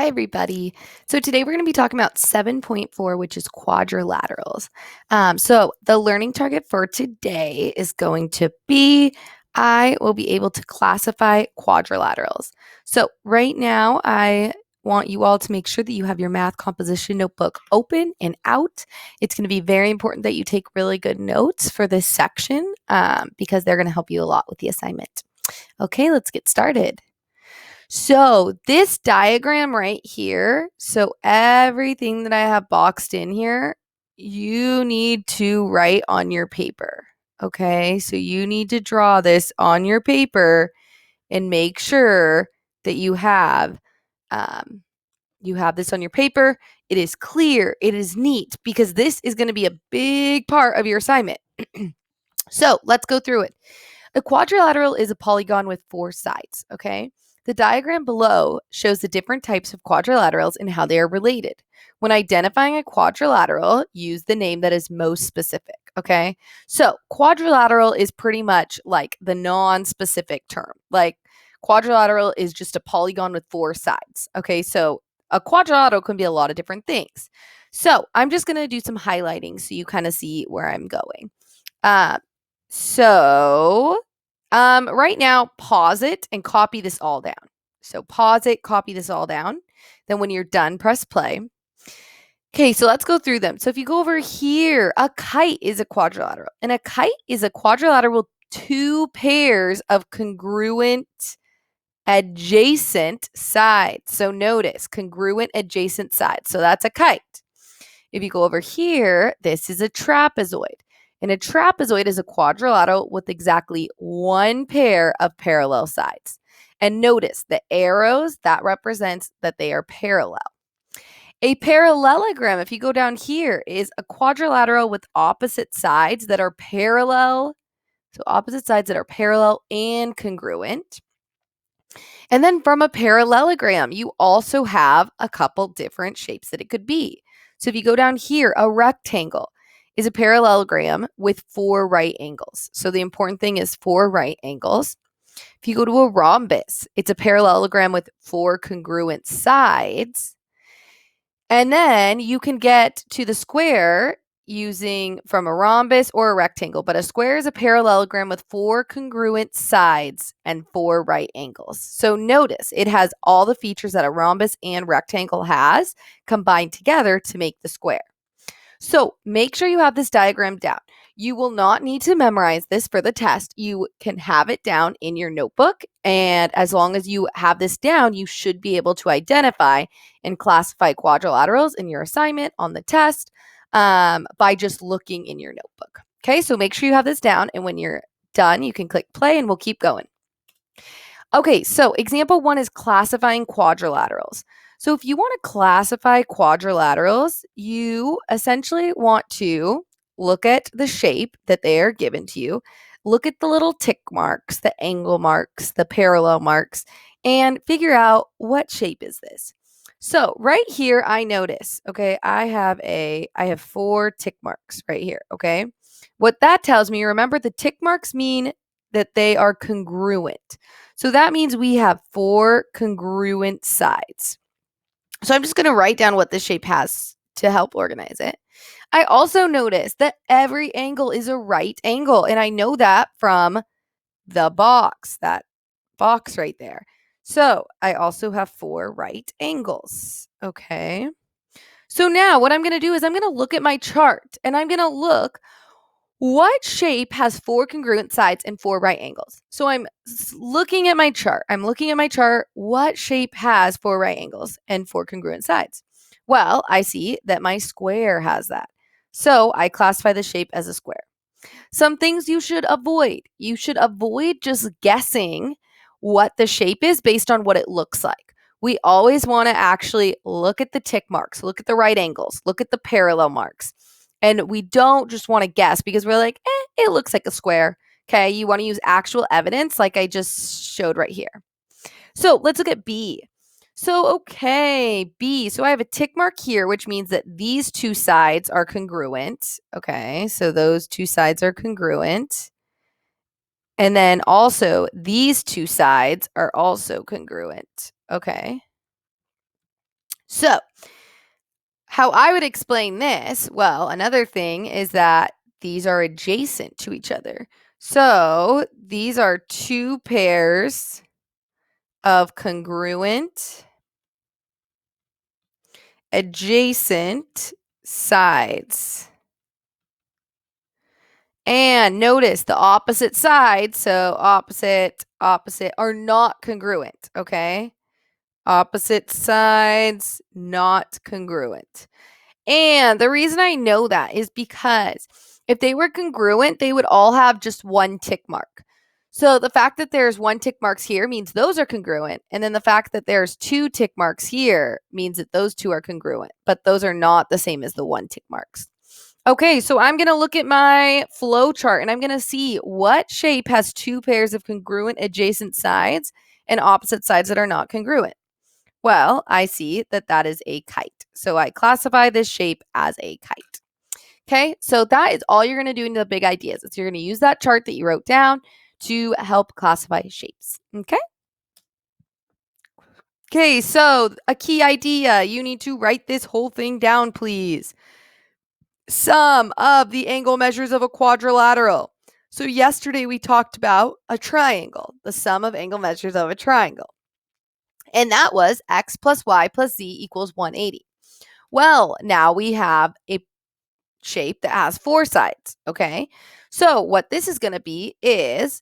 Hi, everybody. So today we're going to be talking about 7.4, which is quadrilaterals. So the learning target for today is going to be I will be able to classify quadrilaterals. So right now, I want you all to make sure that you have your math composition notebook open and out. It's going to be very important that you take really good notes for this section because they're going to help you a lot with the assignment. Okay, let's get started. So this diagram right here, so everything that I have boxed in here, you need to write on your paper. Okay, so you need to draw this on your paper and make sure that you have this on your paper. It is clear, it is neat, because this is going to be a big part of your assignment. So let's go through it. A quadrilateral is a polygon with 4 sides, okay? The diagram below shows the different types of quadrilaterals and how they are related. When identifying a quadrilateral, use the name that is most specific, okay? So quadrilateral is pretty much like the non-specific term. Like quadrilateral is just a polygon with 4 sides, okay? So a quadrilateral can be a lot of different things. So I'm just going to do some highlighting so you kind of see where I'm going. Right now, pause it and copy this all down. So pause it, copy this all down. Then when you're done, press play. Okay, so let's go through them. So if you go over here, a kite is a quadrilateral. And a kite is a quadrilateral with 2 pairs of congruent adjacent sides. So notice, congruent adjacent sides. So that's a kite. If you go over here, this is a trapezoid. And a trapezoid is a quadrilateral with exactly 1 pair of parallel sides. And notice the arrows, that represents that they are parallel. A parallelogram, if you go down here, is a quadrilateral with opposite sides that are parallel. So opposite sides that are parallel and congruent. And then from a parallelogram, you also have a couple different shapes that it could be. So if you go down here, a rectangle is a parallelogram with 4 right angles. So the important thing is 4 right angles. If you go to a rhombus, it's a parallelogram with 4 congruent sides. And then you can get to the square using from a rhombus or a rectangle, but a square is a parallelogram with 4 congruent sides and 4 right angles. So notice it has all the features that a rhombus and rectangle has combined together to make the square. So make sure you have this diagram down. You will not need to memorize this for the test. You can have it down in your notebook. And as long as you have this down, you should be able to identify and classify quadrilaterals in your assignment on the test by just looking in your notebook. Okay, so make sure you have this down. And when you're done, you can click play and we'll keep going. Okay, so example 1 is classifying quadrilaterals. So if you want to classify quadrilaterals, you essentially want to look at the shape that they are given to you, look at the little tick marks, the angle marks, the parallel marks, and figure out what shape is this. So right here, I notice, okay, I have 4 tick marks right here, okay? What that tells me, remember the tick marks mean that they are congruent. So that means we have 4 congruent sides. So I'm just going to write down what this shape has to help organize it. I also notice that every angle is a right angle, and I know that from the box, that box right there. So I also have 4 right angles. Okay. So now what I'm going to do is I'm going to look at my chart, and I'm going to look what shape has 4 congruent sides and 4 right angles? So I'm looking at my chart. What shape has 4 right angles and 4 congruent sides? Well, I see that my square has that. So I classify the shape as a square. Some things you should avoid. You should avoid just guessing what the shape is based on what it looks like. We always want to actually look at the tick marks, look at the right angles, look at the parallel marks. And we don't just want to guess because we're like, it looks like a square. Okay, you want to use actual evidence like I just showed right here. So let's look at B. So, okay, B. So I have a tick mark here, which means that these 2 sides are congruent. Okay, so those 2 sides are congruent. And then also these 2 sides are also congruent. Okay. So, how I would explain this, well, another thing is that these are adjacent to each other. So, these are two pairs of congruent adjacent sides. And notice the opposite sides, so opposite, opposite, are not congruent, okay? Opposite sides, not congruent. And the reason I know that is because if they were congruent, they would all have just one tick mark. So the fact that there's one tick marks here means those are congruent. And then the fact that there's two tick marks here means that those two are congruent. But those are not the same as the one tick marks. Okay, so I'm going to look at my flow chart and I'm going to see what shape has two pairs of congruent adjacent sides and opposite sides that are not congruent. Well, I see that that is a kite. So I classify this shape as a kite. Okay, so that is all you're going to do in the big ideas. Is you're going to use that chart that you wrote down to help classify shapes. Okay? Okay, so a key idea. You need to write this whole thing down, please. Sum of the angle measures of a quadrilateral. So yesterday we talked about a triangle, the sum of angle measures of a triangle. And that was x plus y plus z equals 180. Well, now we have a shape that has four sides, okay? So what this is going to be is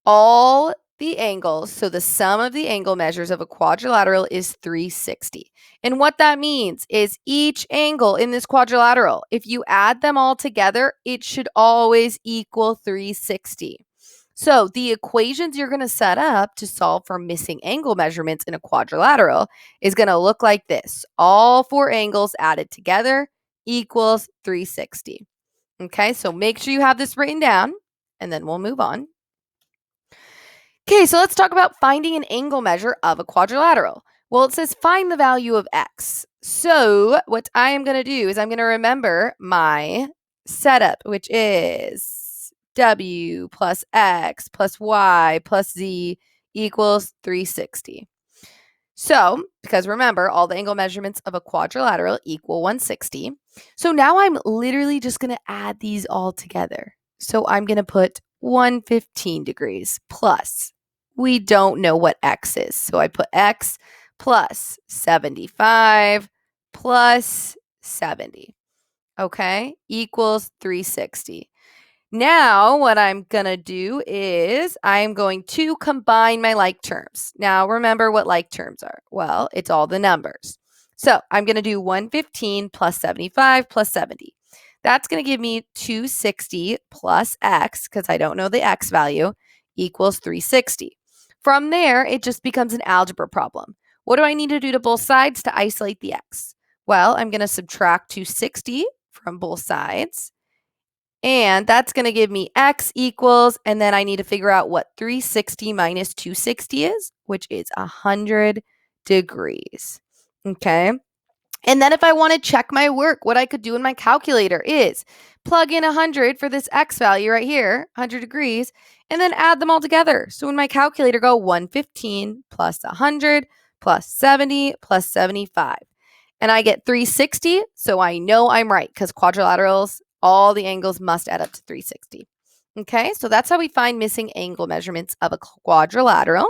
all the angles. So the sum of the angle measures of a quadrilateral is 360. And what that means is each angle in this quadrilateral, if you add them all together, it should always equal 360. So the equations you're going to set up to solve for missing angle measurements in a quadrilateral is going to look like this. All four angles added together equals 360. Okay, so make sure you have this written down, and then we'll move on. Okay, so let's talk about finding an angle measure of a quadrilateral. Well, it says find the value of x. So what I am going to do is I'm going to remember my setup, which is w plus x plus y plus z equals 360. So, because remember, all the angle measurements of a quadrilateral equal 160. So now I'm literally just going to add these all together. So I'm going to put 115 degrees plus. We don't know what x is. So I put x plus 75 plus 70. Okay, equals 360. Now, what I'm going to do is I'm going to combine my like terms. Now, remember what like terms are. Well, it's all the numbers. So I'm going to do 115 plus 75 plus 70. That's going to give me 260 plus x, because I don't know the x value, equals 360. From there, it just becomes an algebra problem. What do I need to do to both sides to isolate the x? Well, I'm going to subtract 260 from both sides. And that's going to give me x equals, and then I need to figure out what 360 minus 260 is, which is 100 degrees. Okay. And then if I want to check my work, what I could do in my calculator is plug in 100 for this x value right here, 100 degrees, and then add them all together. So in my calculator, go 115 plus 100 plus 70 plus 75. And I get 360, so I know I'm right because quadrilaterals, all the angles must add up to 360. Okay, so that's how we find missing angle measurements of a quadrilateral.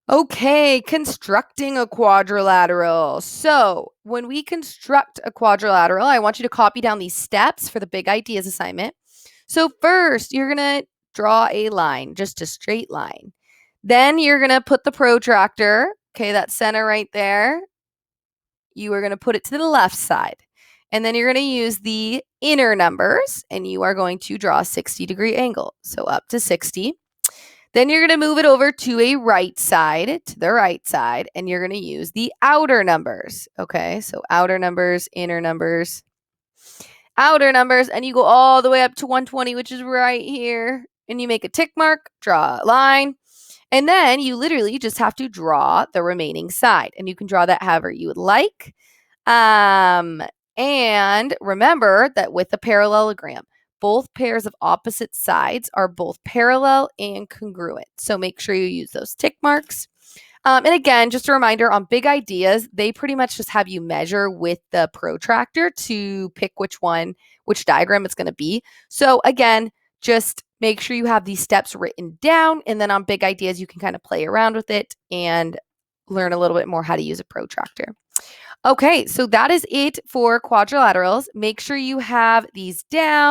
Okay, constructing a quadrilateral. So when we construct a quadrilateral, I want you to copy down these steps for the big ideas assignment. So first, you're going to draw a line, just a straight line. Then you're going to put the protractor, okay, that center right there. You are going to put it to the left side. And then you're going to use the inner numbers, and you are going to draw a 60-degree angle. So up to 60. Then you're going to move it over to a right side, to the right side, and you're going to use the outer numbers. Okay, so outer numbers, inner numbers, outer numbers, and you go all the way up to 120, which is right here. And you make a tick mark, draw a line, and then you literally just have to draw the remaining side. And you can draw that however you would like. And remember that with a parallelogram, both pairs of opposite sides are both parallel and congruent. So make sure you use those tick marks. And again, just a reminder on big ideas, they pretty much just have you measure with the protractor to pick which diagram it's going to be. So again, just make sure you have these steps written down, and then on big ideas, you can kind of play around with it and learn a little bit more how to use a protractor. Okay, so that is it for quadrilaterals. Make sure you have these down.